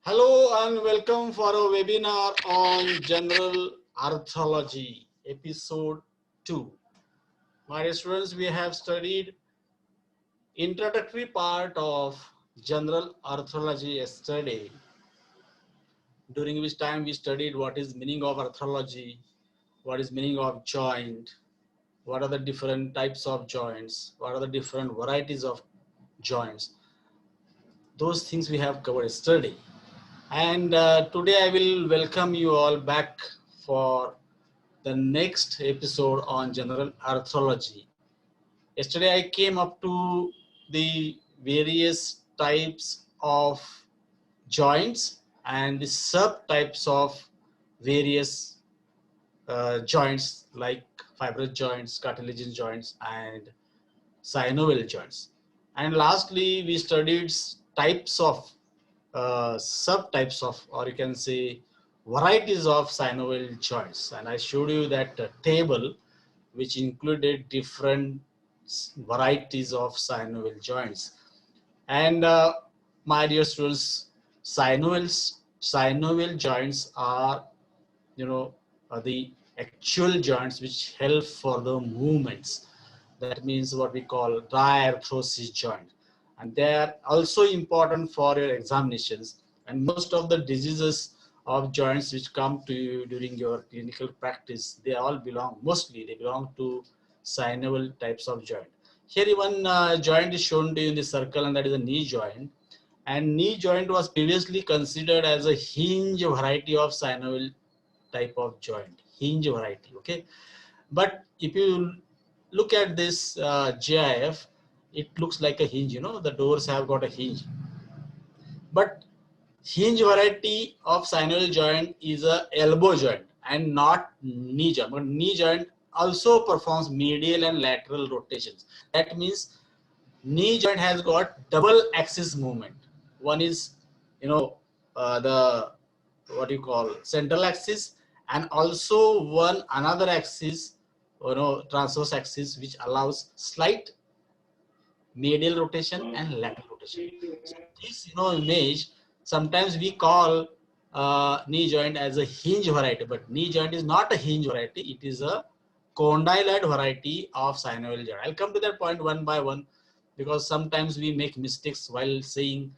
Hello and welcome for a webinar on General Arthology, episode 2. My dear students, we have studied introductory part of General Arthology yesterday, during which time we studied what is meaning of arthology, what is meaning of joint, what are the different types of joints, what are the different varieties of joints. Those things we have covered yesterday. And today I will welcome you all back for the next episode on general arthology. Yesterday I came up to the various types of joints and the subtypes of various joints like fibrous joints, cartilaginous joints, and synovial joints. And lastly, we studied types of subtypes of, or you can say varieties of synovial joints. And I showed you that table which included different varieties of synovial joints. And my dear students, synovial joints are, the actual joints which help for the movements. That means what we call diarthrosis joint. And they are also important for your examinations. And most of the diseases of joints which come to you during your clinical practice, they all belong, mostly they belong to synovial types of joint. Here one joint is shown to you in the circle, and that is a knee joint. And knee joint was previously considered as a hinge variety of synovial type of joint, hinge variety. Okay, but if you look at this GIF, it looks like a hinge. The doors have got a hinge, but hinge variety of synovial joint is a elbow joint and not knee joint. But knee joint also performs medial and lateral rotations. That means knee joint has got double axis movement. One is, the what you call central axis, and also one another axis, transverse axis, which allows slight medial rotation and lateral rotation. So this, image, sometimes we call knee joint as a hinge variety, but knee joint is not a hinge variety. It is a condyloid variety of synovial joint. I'll come to that point one by one, because sometimes we make mistakes while saying,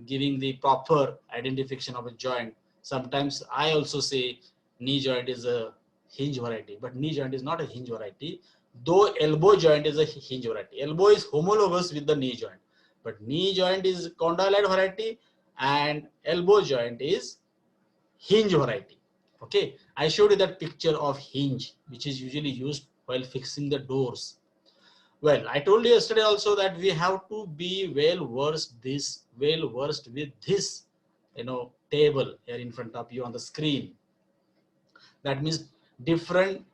giving the proper identification of a joint. Sometimes I also say knee joint is a hinge variety, but knee joint is not a hinge variety, though elbow joint is a hinge variety. Elbow is homologous with the knee joint, but knee joint is condyloid variety and elbow joint is hinge variety. Okay, I showed you that picture of hinge, which is usually used while fixing the doors. Well, I told you yesterday also that we have to be well versed with this, table here in front of you on the screen. That means different,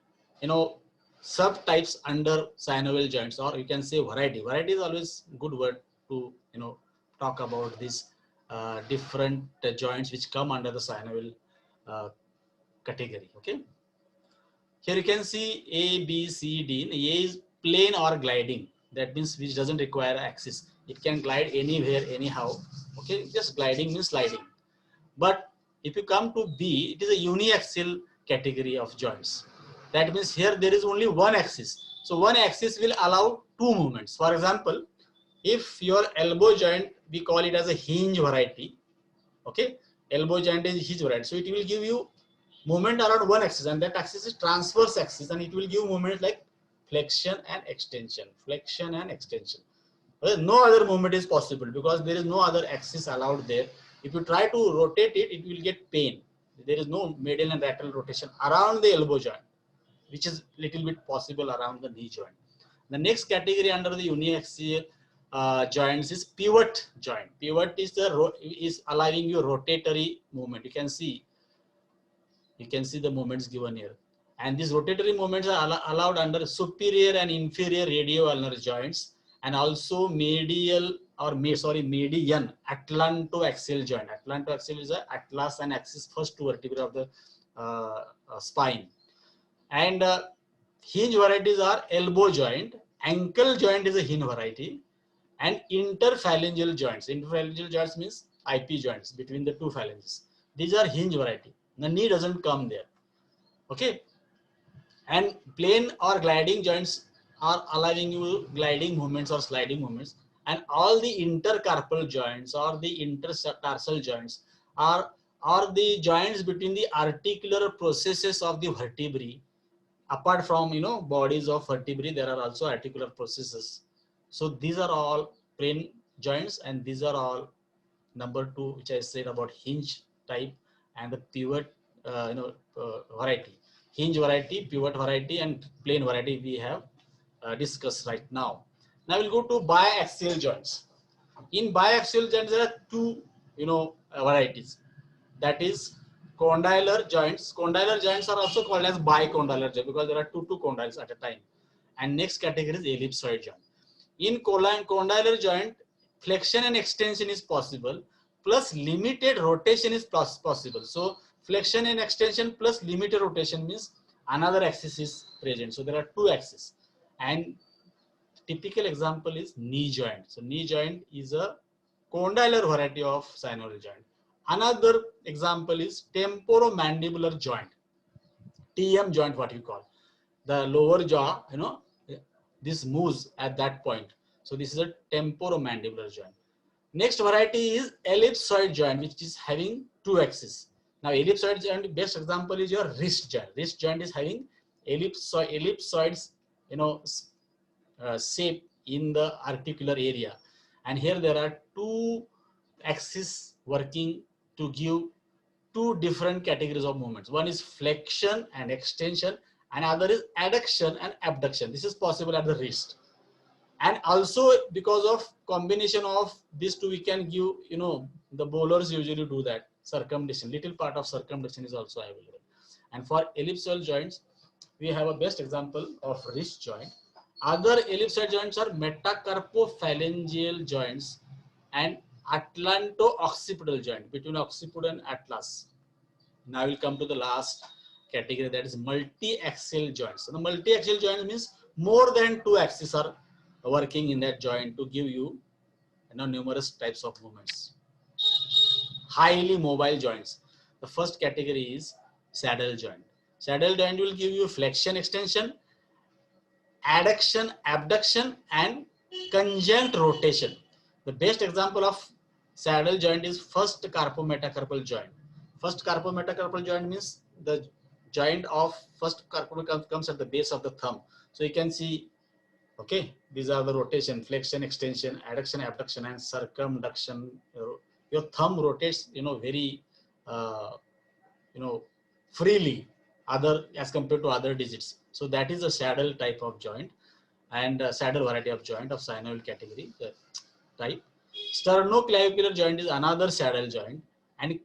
subtypes under synovial joints, or you can say variety. Variety is always good word to, talk about these different joints which come under the synovial uh, category. Okay. Here you can see A, B, C, D. A is plane or gliding. That means which doesn't require axis. It can glide anywhere, anyhow. Okay, just gliding means sliding. But if you come to B, it is a uniaxial category of joints. That means here there is only one axis. So one axis will allow two movements. For example, if your elbow joint, we call it as a hinge variety. Okay, elbow joint is hinge variety. So it will give you movement around one axis, and that axis is transverse axis, and it will give movement like flexion and extension, flexion and extension. Well, no other movement is possible because there is no other axis allowed there. If you try to rotate it, it will get pain. There is no medial and lateral rotation around the elbow joint, which is little bit possible around the knee joint. The next category under the uniaxial joints is pivot joint. Pivot is allowing you rotatory movement. You can see the movements given here, and these rotatory movements are allowed under superior and inferior radioulnar joints, and also median atlantoaxial joint. Atlantoaxial is the atlas and axis, first two vertebrae of the spine. And hinge varieties are elbow joint, ankle joint is a hinge variety, and interphalangeal joints. Interphalangeal joints means IP joints between the two phalanges. These are hinge variety. The knee doesn't come there. Okay. And plane or gliding joints are allowing you gliding movements or sliding movements. And all the intercarpal joints or the intertarsal joints are the joints between the articular processes of the vertebrae. Apart from bodies of vertebrae, there are also articular processes. So these are all plane joints, and these are all number two, which I said about hinge type and the pivot variety. Hinge variety, pivot variety, and plane variety we have discussed right now. Now we'll go to biaxial joints. In biaxial joints, there are two varieties. That is condylar joints. Condylar joints are also called as bicondylar joint because there are two condyles at a time. And next category is ellipsoid joint. In condylar joint, flexion and extension is possible, plus limited rotation is possible. So flexion and extension plus limited rotation means another axis is present. So there are two axes. And typical example is knee joint. So knee joint is a condylar variety of synovial joint. Another example is temporomandibular joint, TM joint, what you call. The lower jaw, this moves at that point. So this is a temporomandibular joint. Next variety is ellipsoid joint, which is having two axes. Now ellipsoid joint, best example is your wrist joint. Wrist joint is having ellipsoids, shape in the articular area. And here there are two axes working to give two different categories of movements. One is flexion and extension, and other is adduction and abduction. This is possible at the wrist. And also because of combination of these two, we can give, the bowlers usually do that, circumduction. Little part of circumduction is also available. And for ellipsoid joints, we have a best example of wrist joint. Other ellipsoid joints are metacarpophalangeal joints and atlanto-occipital joint between occiput and atlas. Now we'll come to the last category, that is multi-axial joints. So the multi-axial joint means more than two axes are working in that joint to give you, numerous types of movements. Highly mobile joints. The first category is saddle joint. Saddle joint will give you flexion, extension, adduction, abduction, and conjunct rotation. The best example of saddle joint is first carpometacarpal joint. First carpometacarpal joint means the joint of first carpometacarpal comes at the base of the thumb. So you can see, okay, these are the rotation, flexion, extension, adduction, abduction, and circumduction. Your thumb rotates, very, freely, as compared to other digits. So that is a saddle type of joint, and saddle variety of joint of synovial category type. Sternoclavicular joint is another saddle joint, and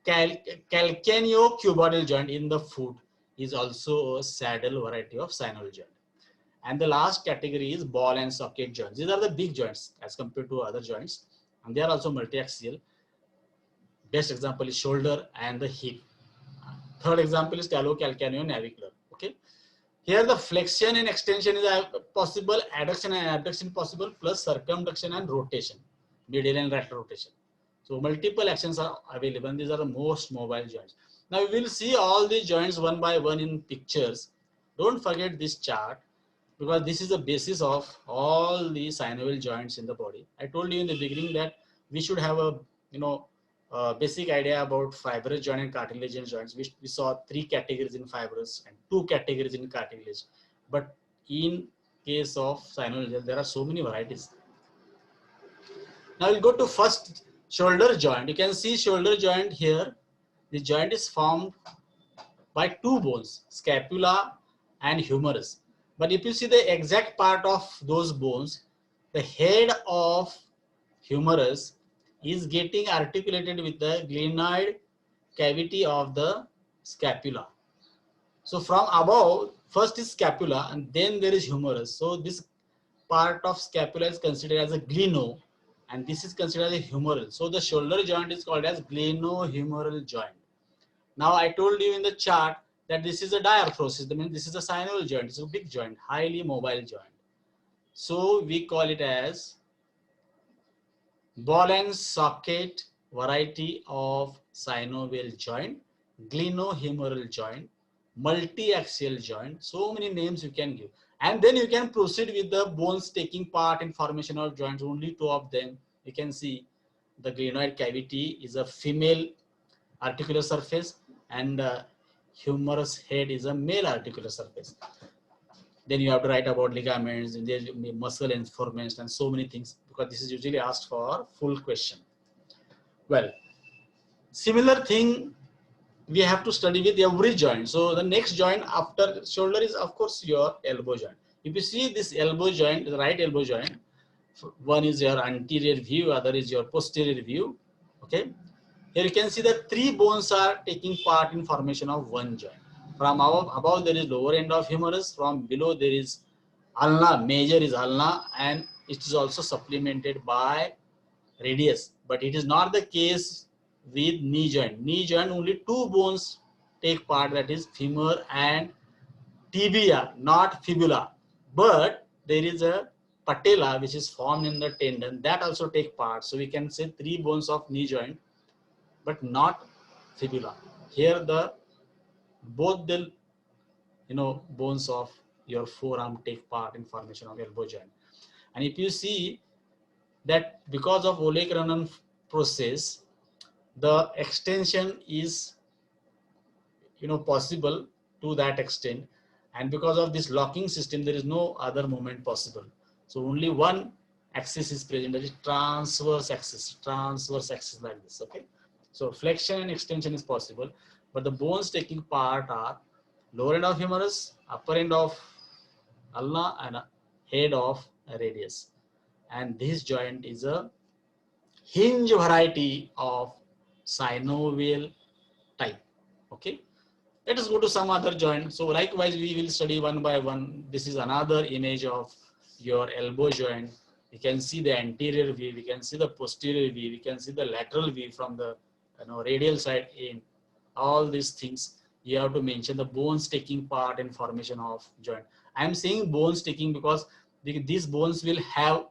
calcaneocuboidal joint in the foot is also a saddle variety of synovial joint. And the last category is ball and socket joints. These are the big joints as compared to other joints, and they are also multi-axial. Best example is shoulder and the hip. Third example is talocalcaneonavicular. Okay, here the flexion and extension is possible, adduction and abduction possible, plus circumduction and rotation, medial and lateral rotation. So multiple actions are available, and these are the most mobile joints. Now we will see all these joints one by one in pictures. Don't forget this chart, because this is the basis of all the synovial joints in the body. I told you in the beginning that we should have a basic idea about fibrous joint and cartilaginous joints. We saw three categories in fibrous and two categories in cartilage. But in case of synovial, there are so many varieties. Now we'll go to first shoulder joint. You can see shoulder joint here. The joint is formed by two bones, scapula and humerus. But if you see the exact part of those bones, the head of humerus is getting articulated with the glenoid cavity of the scapula. So from above, first is scapula and then there is humerus. So this part of scapula is considered as a gleno, and this is considered as a humeral. So the shoulder joint is called as glenohumeral joint. Now I told you in the chart that this is a diarthrosis. That means this is a synovial joint. It's a big joint, highly mobile joint. So we call it as Ball and socket variety of synovial joint, glenohumeral joint, multi-axial joint. So many names you can give. And then you can proceed with the bones taking part in formation of joints. Only two of them. You can see the glenoid cavity is a female articular surface, and humerus head is a male articular surface. Then you have to write about ligaments, and there's muscle information and so many things, because this is usually asked for full question. Well, similar thing we have to study with every joint. So the next joint after shoulder is of course your elbow joint. If you see this elbow joint, the right elbow joint, one is your anterior view, other is your posterior view. Okay, here you can see that three bones are taking part in formation of one joint. From above there is lower end of humerus, from below there is ulna, major is ulna, and it is also supplemented by radius. But it is not the case with knee joint. Knee joint only two bones take part, that is femur and tibia, not fibula. But there is a patella which is formed in the tendon that also take part. So we can say three bones of knee joint, but not fibula. Here the both the bones of your forearm take part in formation of elbow joint. And if you see that because of Olecranon process, the extension is possible to that extent, and because of this locking system there is no other movement possible. So only one axis is present, that is transverse axis like this. Okay, so flexion and extension is possible, but the bones taking part are lower end of humerus, upper end of ulna, and head of radius. And this joint is a hinge variety of synovial type. Okay, let us go to some other joint. So likewise we will study one by one. This is another image of your elbow joint. You can see the anterior view, we can see the posterior view, we can see the lateral view from the radial side in. All these things you have to mention the bones taking part in formation of joint. I am saying bones taking because these bones will have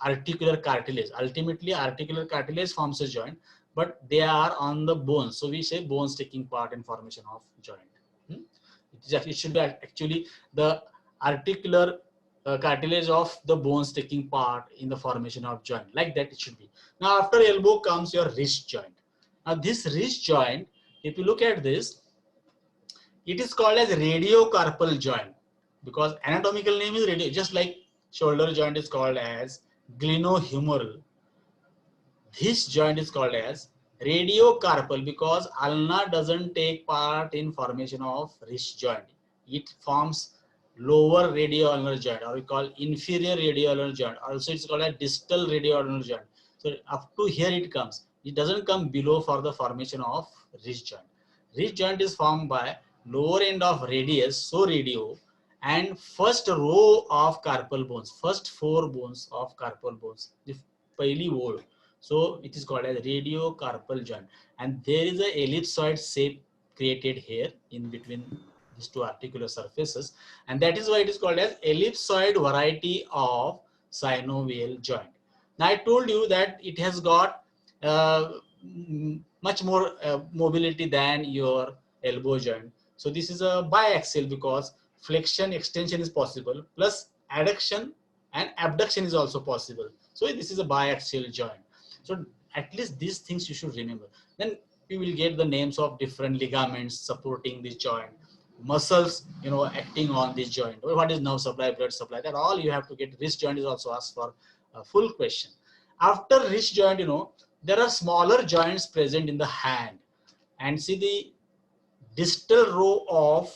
articular cartilage. Ultimately articular cartilage forms a joint, but they are on the bones. So we say bones taking part in formation of joint. It should be actually the articular cartilage of the bones taking part in the formation of joint. Like that it should be. Now after elbow comes your wrist joint. Now this wrist joint, if you look at this, it is called as radiocarpal joint because anatomical name is radio, just like shoulder joint is called as glenohumeral. This joint is called as radiocarpal because ulna doesn't take part in formation of wrist joint. It forms lower radioulnar joint, or we call inferior radioulnar joint. Also it's called a distal radioulnar joint. So up to here it comes. It doesn't come below for the formation of wrist joint. Wrist joint is formed by lower end of radius, so radio, and first row of carpal bones, first four bones of carpal bones, the pahli word. So it is called as radiocarpal joint, and there is a ellipsoid shape created here in between these two articular surfaces, and that is why it is called as ellipsoid variety of synovial joint. Now I told you that it has got much more mobility than your elbow joint. So this is a biaxial because flexion extension is possible, plus adduction and abduction is also possible. So this is a biaxial joint. So at least these things you should remember. Then you will get the names of different ligaments supporting this joint, muscles acting on this joint. What is nerve supply, blood supply, that all you have to get. Wrist joint is also asked for a full question. After wrist joint, there are smaller joints present in the hand, and see the distal row of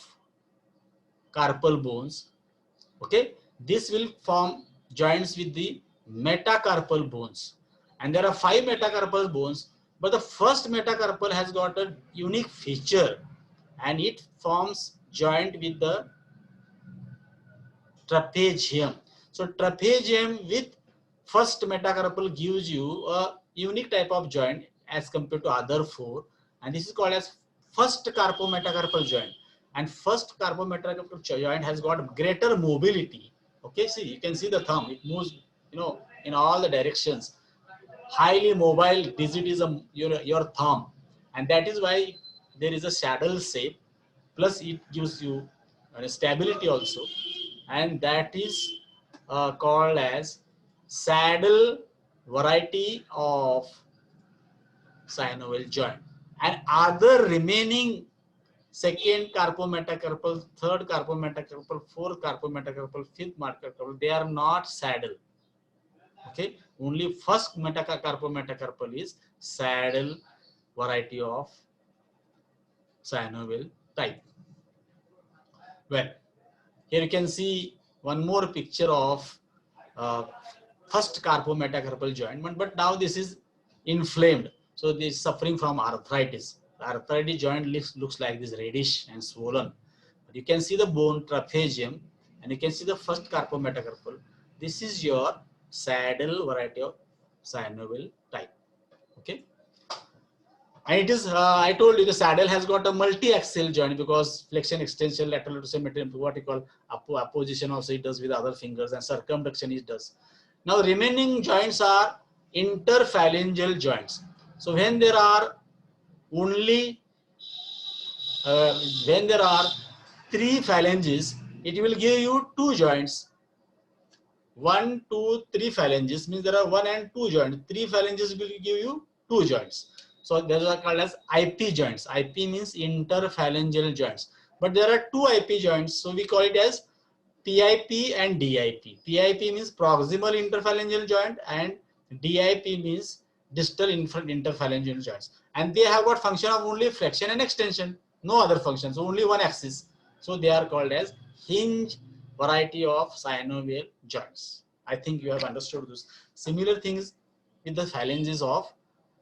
carpal bones. Okay, this will form joints with the metacarpal bones, and there are 5 metacarpal bones, but the first metacarpal has got a unique feature, and it forms joint with the trapezium. So trapezium with first metacarpal gives you a unique type of joint as compared to other 4, and this is called as first carpometacarpal joint. And first carpometacarpal joint has got greater mobility. Okay, see, you can see the thumb, it moves in all the directions. highly mobile digit is your thumb, and that is why there is a saddle shape. Plus, it gives you stability also, and that is called as saddle variety of synovial joint. And other remaining second carpometacarpal, third carpometacarpal, fourth carpometacarpal, fifth metacarpal, they are not saddle. Okay, only first carpometacarpal is saddle variety of synovial type. Well, here you can see one more picture of uh, first carpometacarpal joint, but now this is inflamed. So this is suffering from arthritis. The arthritis joint looks like this reddish and swollen. But you can see the bone trapezium, and you can see the first carpometacarpal. This is your saddle variety of synovial type. Okay. And it is, I told you the saddle has got a multi-axial joint because flexion, extension, lateral rotation, what you call apposition also it does with other fingers, and circumduction it does. Now remaining joints are interphalangeal joints. So when there are only, when there are 3 phalanges, it will give you 2 joints. 1, 2, 3 phalanges means there are 1 and 2 joints. 3 phalanges will give you 2 joints. So those are called as IP joints. IP means interphalangeal joints. But there are 2 IP joints, so we call it as PIP and DIP. PIP means proximal interphalangeal joint, and DIP means distal interphalangeal joints. And they have got function of only flexion and extension, no other functions, only one axis. So they are called as hinge variety of synovial joints. I think you have understood this. Similar things with the phalanges of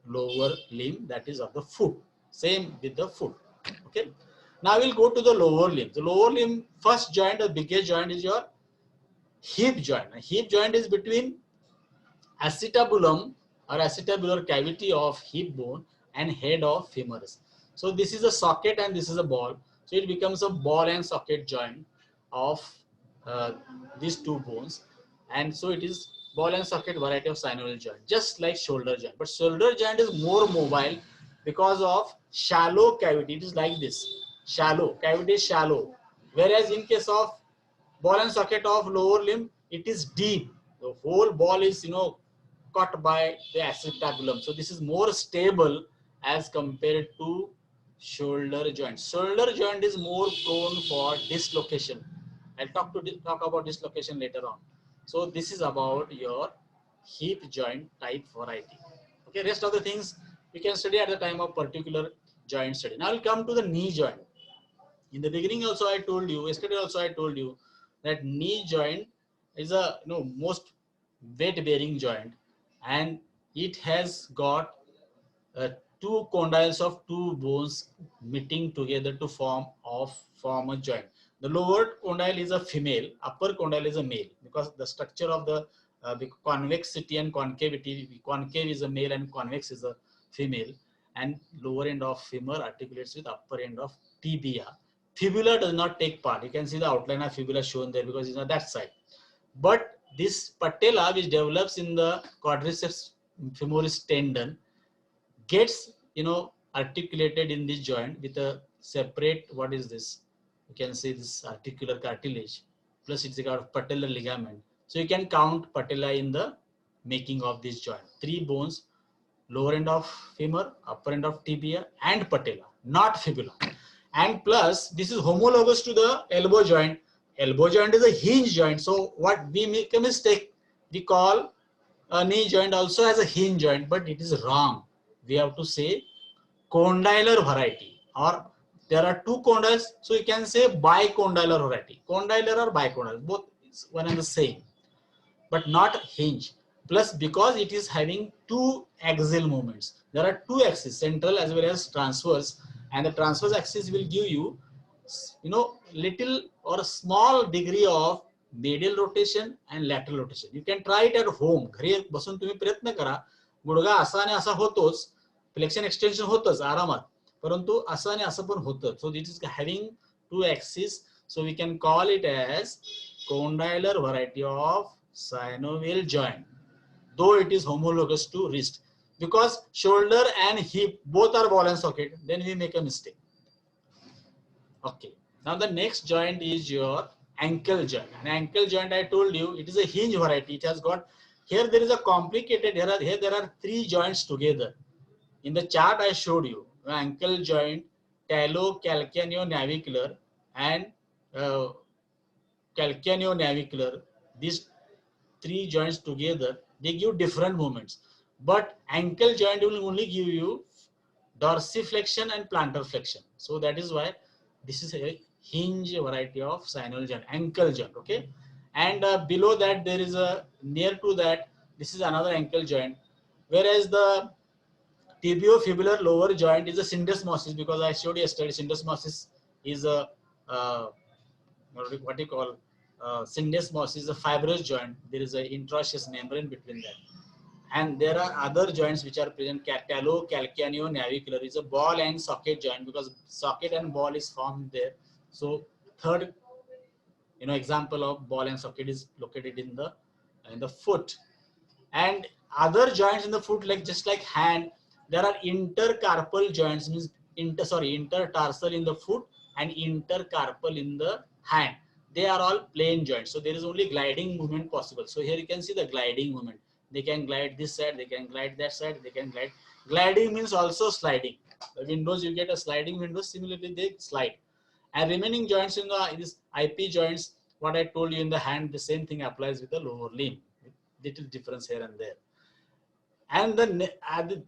lower limb, that is of the foot. Same with the foot. Okay. Now we'll go to the lower limb. The lower limb first joint, the biggest joint is your hip joint. A hip joint is between acetabulum or acetabular cavity of hip bone and head of femoris. So this is a socket and this is a ball. So it becomes a ball and socket joint of these 2 bones, and so it is ball and socket variety of synovial joint, just like shoulder joint. But shoulder joint is more mobile because of shallow cavity. It is like this, shallow cavity is shallow, whereas in case of ball and socket of lower limb, it is deep. The whole ball is cut by the acetabulum. So this is more stable as compared to shoulder joint. Shoulder joint is more prone for dislocation. I'll talk about dislocation later on. So this is about your hip joint type variety. Okay, rest of the things you can study at the time of particular joint study. Now we'll come to the knee joint. In the beginning also I told you, yesterday also I told you that knee joint is a most weight bearing joint, and it has got 2 condyles of 2 bones meeting together to form a joint. The lower condyle is a female, upper condyle is a male, because the structure of the convexity and concavity, concave is a male and convex is a female, and lower end of femur articulates with upper end of tibia. Fibula does not take part. You can see the outline of fibula shown there because it's on that side. But this patella, which develops in the quadriceps femoris tendon, gets articulated in this joint with a separate, what is this? You can see this articular cartilage, plus it's got patellar ligament. So you can count patella in the making of this joint. 3 bones, lower end of femur, upper end of tibia, and patella, not fibula. And plus this is homologous to the elbow joint. Elbow joint is a hinge joint. So what we make a mistake, we call a knee joint also as a hinge joint, but it is wrong. We have to say condylar variety, or there are 2 condyles, so you can say bicondylar variety. Condylar or bicondylar, both is one and the same, but not hinge. Plus, because it is having 2 axial movements, there are 2 axes, central as well as transverse, and the transverse axis will give you little or a small degree of medial rotation and lateral rotation. You can try it at home. घरी बसून तुम्ही प्रयत्न करा. गुडघा असा आणि असा होतोच, flexion extension होतच आरामात, परंतु असं आणि असं पण होतं. So it is having 2 axes, so we can call it as condylar variety of synovial joint. though it is homologous to wrist. Because shoulder and hip both are ball and socket, then we make a mistake. Okay. Now the next joint is your ankle joint. An ankle joint, I told you, it is a hinge variety. It has got, here there is a complicated, here there are three joints together. In the chart I showed you, ankle joint, talocalcaneonavicular and uh, calcaneonavicular. These three joints together, they give different movements. But ankle joint will only give you dorsiflexion and plantar flexion. So that is why this is a hinge variety of synovial joint, ankle joint. Okay, and below that there is a, near to that, this is another ankle joint, whereas the tibiofibular lower joint is a syndesmosis, because I showed yesterday syndesmosis is a what you call syndesmosis is a fibrous joint. There is an intraosseous membrane between that. And there are other joints which are present. Talocalcaneonavicular is a ball and socket joint, because socket and ball is formed there. So third, example of ball and socket is located in the foot. And other joints in the foot, like just like hand, there are intercarpal joints, means intertarsal in the foot and intercarpal in the hand. They are all plain joints. So there is only gliding movement possible. So here you can see the gliding movement. They can glide this side, they can glide that side, they can glide. Gliding means also sliding. The windows, you get a sliding window, similarly they slide. And remaining joints in this IP joints, what I told you in the hand, the same thing applies with the lower limb. Little difference here and there. And the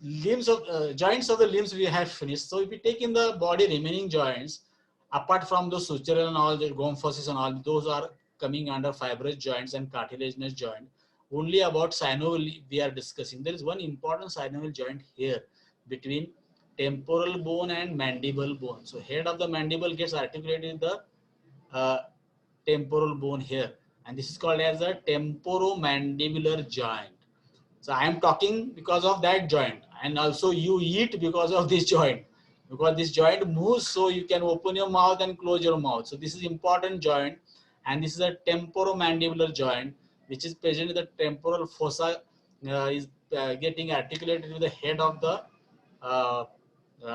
limbs of joints of the limbs we have finished. So if we take in the body remaining joints, apart from the sutural and all, the gomphosis and all, those are coming under fibrous joints and cartilaginous joint. Only about synovial we are discussing. There is one important synovial joint here between temporal bone and mandible bone. So head of the mandible gets articulated in the temporal bone here, and this is called as a temporomandibular joint. So I am talking because of that joint, and also you eat because of this joint, because this joint moves, so you can open your mouth and close your mouth. So this is important joint, and this is a temporomandibular joint, which is present in the temporal fossa, is getting articulated with the head of the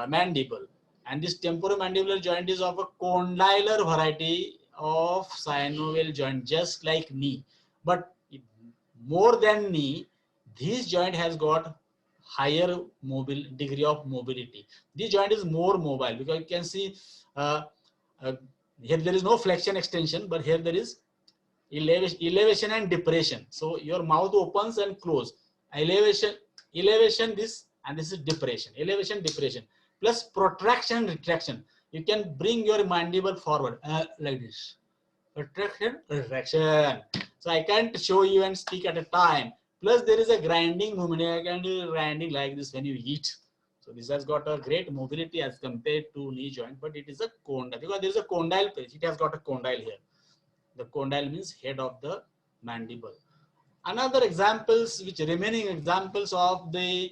mandible. And this temporomandibular joint is of a condylar variety of synovial joint, just like knee. But more than knee, this joint has got higher degree of mobility. This joint is more mobile, because you can see uh, here there is no flexion extension, but here there is elevation and depression. So your mouth opens and close. Elevation this, and this is depression. Elevation, depression, plus protraction and retraction. You can bring your mandible forward like this. Protraction, retraction. So I can't show you and speak at a time. Plus there is a grinding movement. I can do grinding like this when you eat. So this has got a great mobility as compared to knee joint, but it is a condyle, because there is a condyle place. It has got a condyle here. The condyle means head of the mandible. Another examples, which remaining examples of the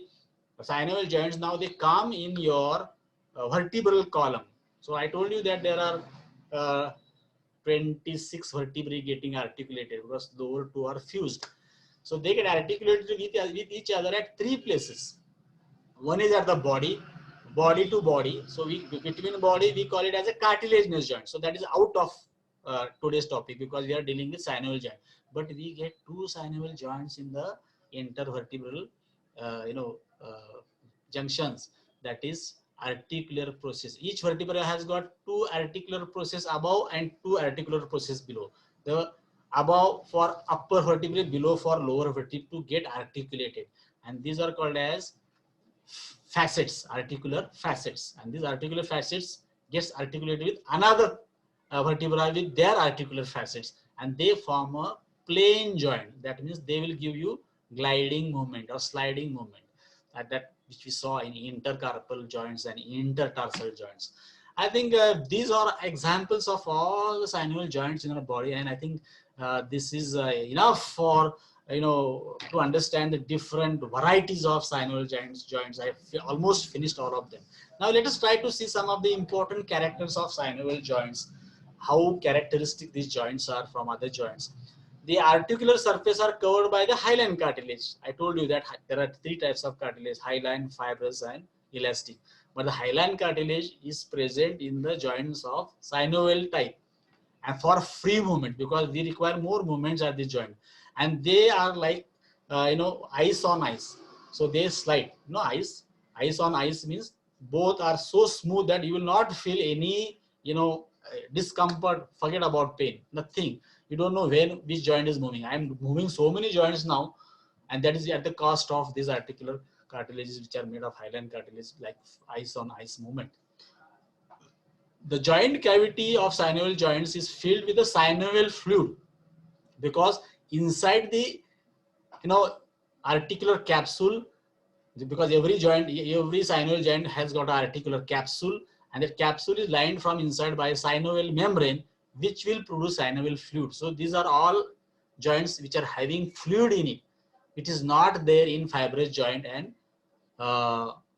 synovial joints, now they come in your vertebral column. So I told you that there are 26 vertebrae getting articulated, because lower two are fused. So they get articulated with each other at three places. One is at the body to body. So between body, we call it as a cartilaginous joint. So that is out of today's topic, because we are dealing with synovial joint. But we get two synovial joints in the intervertebral junctions, that is articular process. Each vertebra has got two articular process above and two articular process below. The above for upper vertebrae, below for lower vertebrae to get articulated, and these are called as facets, articular facets. And these articular facets gets articulated with another vertebra with their articular facets, and they form a plane joint. That means they will give you gliding movement or sliding movement, that which we saw in intercarpal joints and intertarsal joints. I think these are examples of all the synovial joints in our body, and I think this is enough for to understand the different varieties of synovial joints. I almost finished all of them. Now let us try to see some of the important characters of synovial joints, how characteristic these joints are from other joints. the articular surface are covered by the hyaline cartilage. I told you that there are three types of cartilage: hyaline, fibrous, and elastic. But the hyaline cartilage is present in the joints of synovial type, and for free movement, because we require more movements at the joint, and they are like ice on ice, so they slide. Ice on ice means both are so smooth that you will not feel any discomfort. Forget about pain, nothing. You don't know when which joint is moving. I am moving so many joints now, and that is at the cost of these articular cartilages, which are made of hyaline cartilage, like ice on ice movement. The joint cavity of synovial joints is filled with the synovial fluid, because inside the articular capsule, because every synovial joint has got an articular capsule, and that capsule is lined from inside by a synovial membrane, which will produce synovial fluid. So these are all joints which are having fluid in it. It is not there in fibrous joint and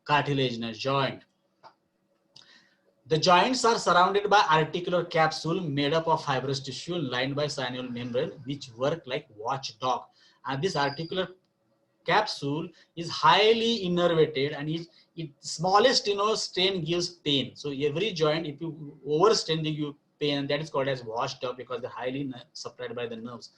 cartilaginous joint. The joints are surrounded by articular capsule made up of fibrous tissue lined by synovial membrane, which work like watchdog. And this articular capsule is highly innervated, and its smallest strain gives pain. So every joint, if you overstrain, they give pain, and that is called as watchdog, because they're highly supplied by the nerves.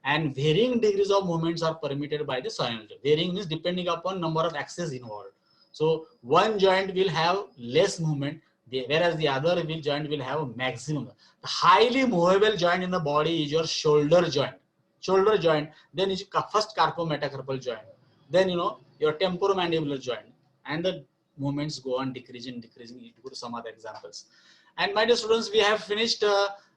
And varying degrees of movements are permitted by the synovial joint. Varying means depending upon number of axes involved. So one joint will have less movement, whereas the other joint will have maximum. The highly movable joint in the body is your shoulder joint. Shoulder joint, then is first carpometacarpal joint, then your temporomandibular joint, and the movements go on decreasing. You go to some other examples. And my dear students, we have finished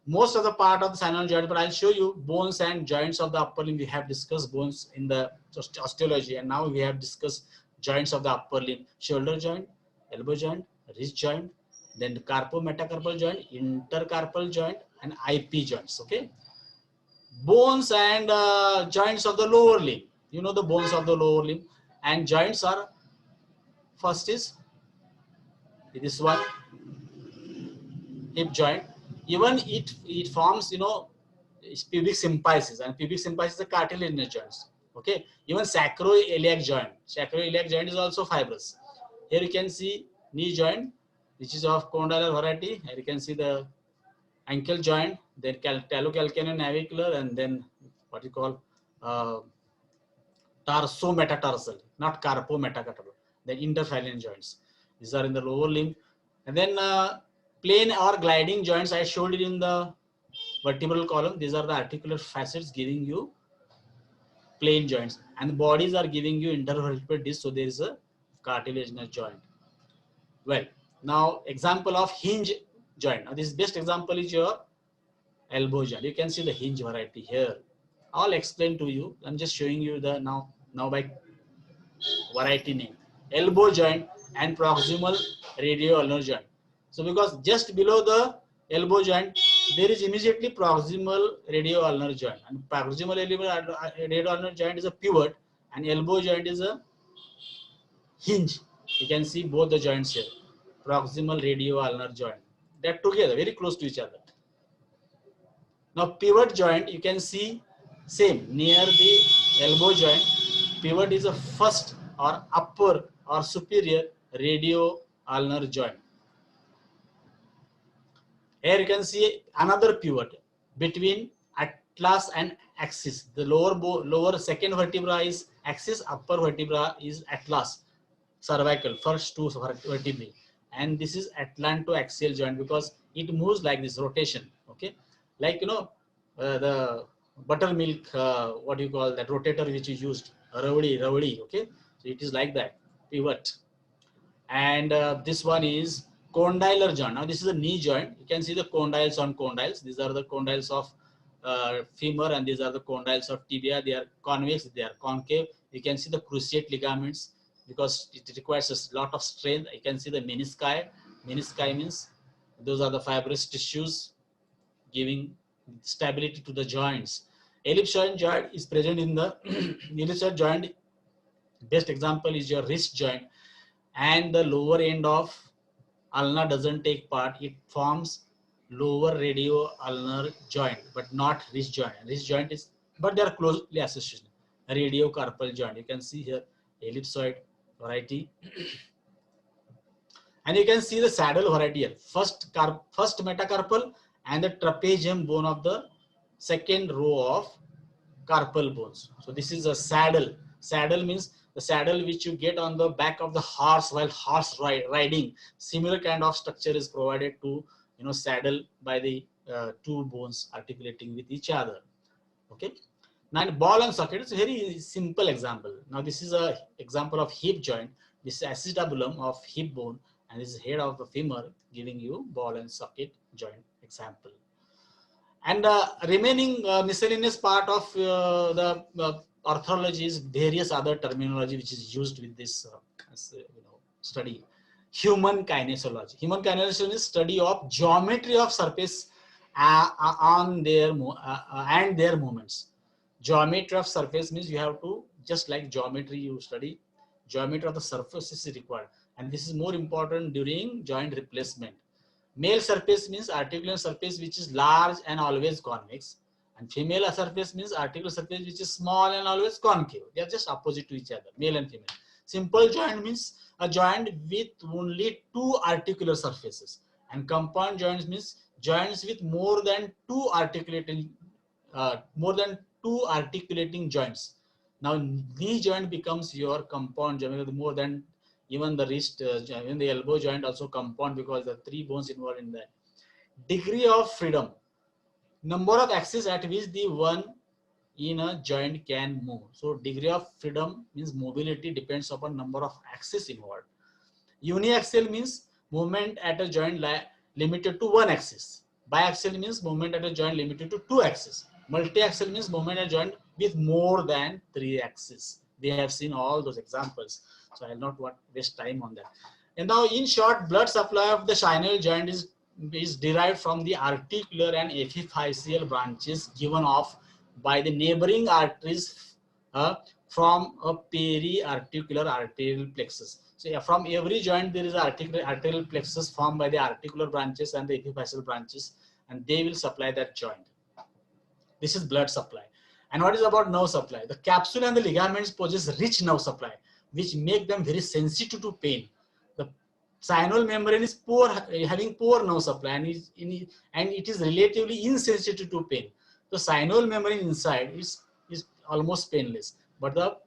most of the part of the synovial joint, but I'll show you bones and joints of the upper limb. We have discussed bones in the osteology, and now we have discussed joints of the upper limb: shoulder joint, elbow joint, wrist joint, then carpometacarpal joint, intercarpal joint, and IP joints. Okay. Bones and joints of the lower limb. You know the bones of the lower limb, and joints are, first is this one, hip joint. Even it forms pubic symphysis, and pubic symphysis are cartilaginous joints. Okay. Even sacroiliac joint is also fibrous. Here you can see knee joint, which is of condylar variety. Here you can see the ankle joint, then talocalcaneonavicular, and then what you call tarsometatarsal, not carpometacarpal. Then interphalangeal joints. These are in the lower limb. And then plane or gliding joints, I showed it in the vertebral column. These are the articular facets giving you plane joints, and the bodies are giving you intervertebral disc. So there is a cartilaginous joint. Well, now example of hinge joint. Now this best example is your elbow joint. You can see the hinge variety here. I'll explain to you. I'm just showing you the now by variety name. Elbow joint and proximal radioulnar joint. So because just below the elbow joint, there is immediately proximal radioulnar joint, and proximal radioulnar joint is a pivot, and elbow joint is a hinge. You can see both the joints here. Proximal radioulnar joint. They're together, very close to each other. Now pivot joint, you can see same near the elbow joint. Pivot is a first or upper or superior radioulnar joint. Here you can see another pivot between atlas and axis. The lower second vertebra is axis, upper vertebra is atlas, cervical, first two vertebrae, and this is atlantoaxial joint because it moves like this, rotation. Okay, like the buttermilk, what you call that rotator which is used, ravdi. Okay, so it is like that, pivot. And this one is condylar joint. Now this is a knee joint. You can see the condyles on condyles. These are the condyles of femur, and these are the condyles of tibia. They are convex, they are concave. You can see the cruciate ligaments because it requires a lot of strength. You can see the menisci. Menisci means those are the fibrous tissues giving stability to the joints. Ellipsoid joint is present in the ellipsoid joint. Best example is your wrist joint, and the lower end of ulna doesn't take part. It forms lower radioulnar joint, but not wrist joint. Wrist joint is but they are closely associated. Radiocarpal joint, you can see here ellipsoid variety, and you can see the saddle variety here. First metacarpal and the trapezium bone of the second row of carpal bones. So this is a saddle. Saddle means the saddle which you get on the back of the horse while horse riding. Similar kind of structure is provided to saddle by the two bones articulating with each other. Okay. Now ball and socket is a very simple example. Now this is a example of hip joint. This is acetabulum of hip bone, and this is head of the femur, giving you ball and socket joint example. And remaining miscellaneous part of the orthology is various other terminology which is used with this study. Human kinesiology. Human kinesiology is study of geometry of surface on their and their movements. Geometry of surface means you have to, just like geometry you study, geometry of the surface is required, and this is more important during joint replacement. Male surface means articular surface which is large and always convex, and female surface means articular surface which is small and always concave. They are just opposite to each other, male and female. Simple joint means a joint with only two articular surfaces, and compound joints means joints with more than two articulating joints. Now knee joint becomes your compound joint, more than even the wrist, even the elbow joint also compound because the three bones involved in that. Degree of freedom, number of axes at which the one in a joint can move. So degree of freedom means mobility depends upon number of axes involved. Uniaxial means movement at a joint limited to one axis. Biaxial means movement at a joint limited to two axes. Multi-axial means movement at a joint with more than three axes. We have seen all those examples, so I will not waste time on that. And now, in short, blood supply of the synovial joint is derived from the articular and epiphyseal branches given off by the neighboring arteries from a periarticular arterial plexus. So yeah, from every joint there is an arterial plexus formed by the articular branches and the epiphyseal branches, and they will supply that joint. This is blood supply. And what is about nerve supply? The capsule and the ligaments possess rich nerve supply, which make them very sensitive to pain. The synovial membrane is having poor nerve supply, and it is relatively insensitive to pain. The synovial membrane inside is almost painless, but the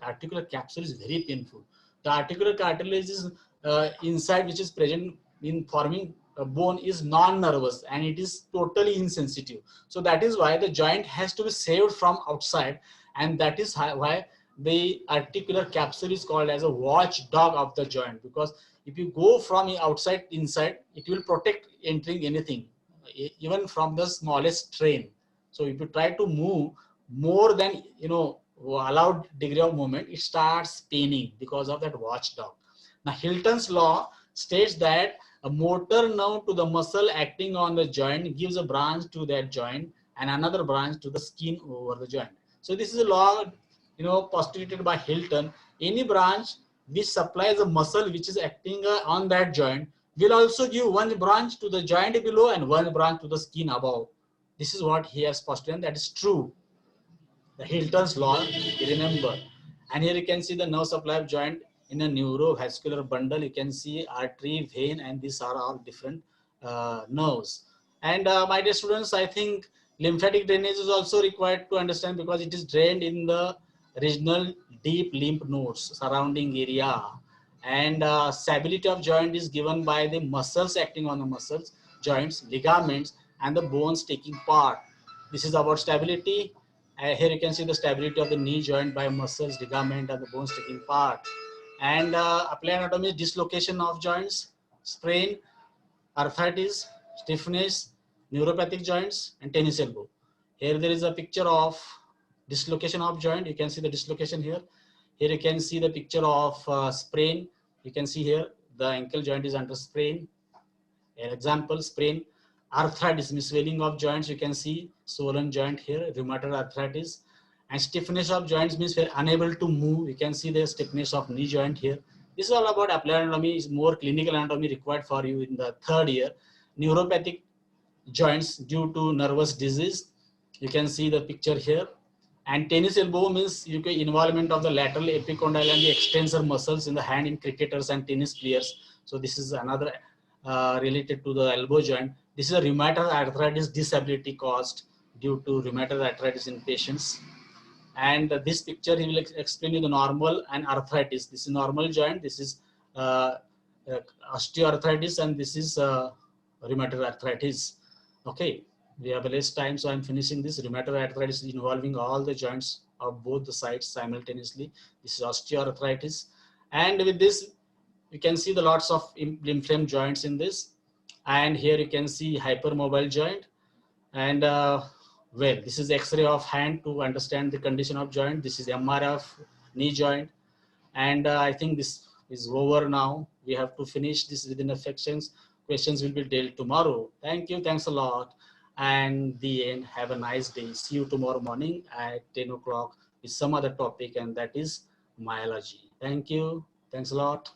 articular capsule is very painful. The articular cartilage is inside, which is present in forming a bone, is non-nervous, and it is totally insensitive. So that is why the joint has to be saved from outside, and that is why the articular capsule is called as a watchdog of the joint, because if you go from outside inside, it will protect entering anything, even from the smallest strain. So if you try to move more than allowed degree of movement, it starts paining because of that watchdog. Now Hilton's law states that a motor nerve to the muscle acting on the joint gives a branch to that joint and another branch to the skin over the joint. So this is a law postulated by Hilton. Any branch which supplies a muscle which is acting on that joint will also give one branch to the joint below and one branch to the skin above. This is what he has postulated, that is true. The Hilton's law, remember. And here you can see the nerve supply of joint in a neurovascular bundle. You can see artery, vein, and these are all different nerves. And my dear students, I think lymphatic drainage is also required to understand, because it is drained in the regional deep lymph nodes surrounding area. And stability of joint is given by the muscles acting on the muscles, joints, ligaments, and the bones taking part. This is about stability. Here you can see the stability of the knee joint by muscles, ligament, and the bones taking part. And applied anatomy is dislocation of joints, sprain, arthritis, stiffness, neuropathic joints, and tennis elbow. Here there is a picture of dislocation of joint. You can see the dislocation here. Here you can see the picture of sprain. You can see here the ankle joint is under sprain. An example, sprain. Arthritis means swelling of joints. You can see swollen joint here, rheumatoid arthritis. And stiffness of joints means we're unable to move. You can see the stiffness of knee joint here. This is all about applied anatomy. Is more clinical anatomy required for you in the third year. Neuropathic joints due to nervous disease. You can see the picture here. And tennis elbow means involvement of the lateral epicondyle and the extensor muscles in the hand in cricketers and tennis players. So this is another related to the elbow joint. This is a rheumatoid arthritis disability caused due to rheumatoid arthritis in patients. And this picture he will explain you the normal and arthritis. This is normal joint, this is uh, osteoarthritis, and this is rheumatoid arthritis. Okay, we have less time, so I'm finishing this. Rheumatoid arthritis is involving all the joints of both the sides simultaneously. This is osteoarthritis, and with this you can see the lots of inflamed joints in this. And here you can see hypermobile joint. And well, this is X-ray of hand to understand the condition of joint. This is MRI of knee joint. And I think this is over now. We have to finish this within a sections. Questions will be dealt tomorrow. Thank you. Thanks a lot. And the end, have a nice day. See you tomorrow morning at 10 o'clock with some other topic, and that is myology. Thank you. Thanks a lot.